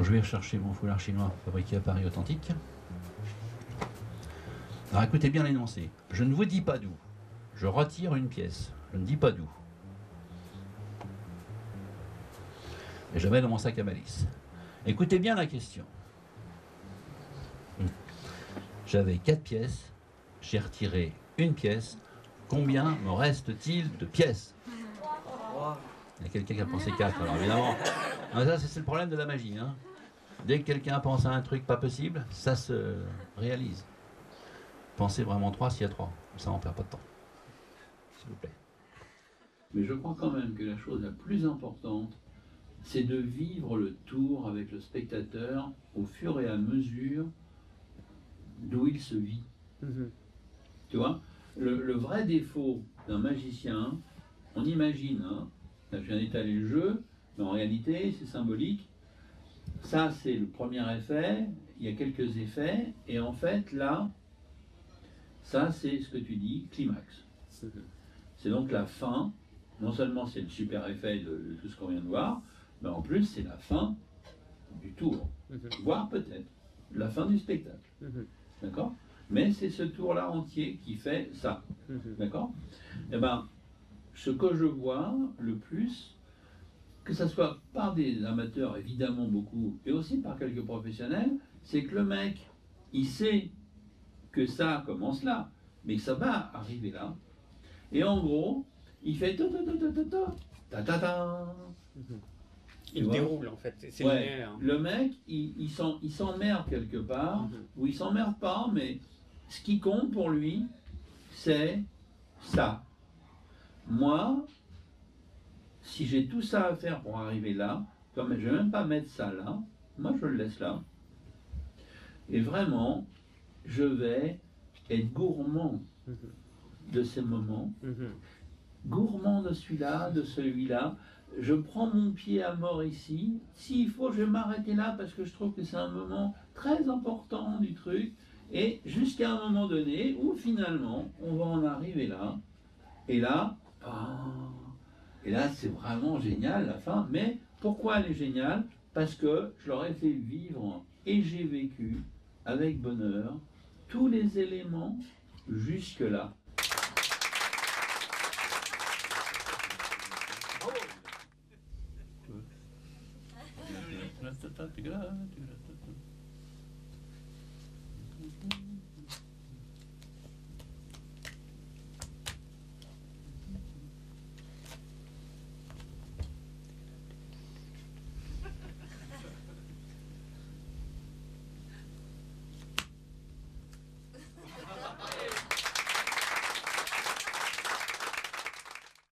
Alors je vais rechercher mon foulard chinois fabriqué à Paris authentique. Alors écoutez bien l'énoncé. Je ne vous dis pas d'où. Je retire une pièce. Je ne dis pas d'où. Et je mets dans mon sac à malice. Écoutez bien la question. J'avais 4 pièces. J'ai retiré une pièce. Combien me reste-t-il de pièces? Il y a quelqu'un qui a pensé 4, alors évidemment. Non, ça, c'est le problème de la magie. Hein. Dès que quelqu'un pense à un truc pas possible, ça se réalise. Pensez vraiment 3 s'il y a 3. Comme ça, on ne perd pas de temps. S'il vous plaît. Mais je crois quand même que la chose la plus importante, c'est de vivre le tour avec le spectateur au fur et à mesure d'où il se vit. Tu vois, le vrai défaut d'un magicien, on imagine, hein, je viens d'étaler le jeu, mais en réalité, c'est symbolique. Ça, c'est le premier effet, il y a quelques effets, et en fait, là, ça, c'est ce que tu dis, climax. C'est donc la fin, non seulement c'est le super effet de tout ce qu'on vient de voir, mais en plus, c'est la fin du tour, voire peut-être la fin du spectacle. D'accord? Mais c'est ce tour-là entier qui fait ça. D'accord? Eh bien, ce que je vois le plus, que ce soit par des amateurs, évidemment beaucoup, et aussi par quelques professionnels, c'est que le mec, il sait que ça commence là, mais que ça va arriver là. Et en gros, il fait ta-ta-ta. Il déroule en fait, c'est ouais, linéaire. Le mec, il s'emmerde quelque part, ou il s'emmerde pas, mais ce qui compte pour lui, c'est ça. Moi, si j'ai tout ça à faire pour arriver là, comme je ne vais même pas mettre ça là, moi je le laisse là. Et vraiment, je vais être gourmand de ces moments, gourmand de celui-là, de celui-là. Je prends mon pied à mort ici. S'il faut, je vais m'arrêter là parce que je trouve que c'est un moment très important du truc. Et jusqu'à un moment donné où finalement, on va en arriver là. Et là, et là, c'est vraiment génial la fin. Mais pourquoi elle est géniale? Parce que je leur ai fait vivre et j'ai vécu avec bonheur tous les éléments jusque-là.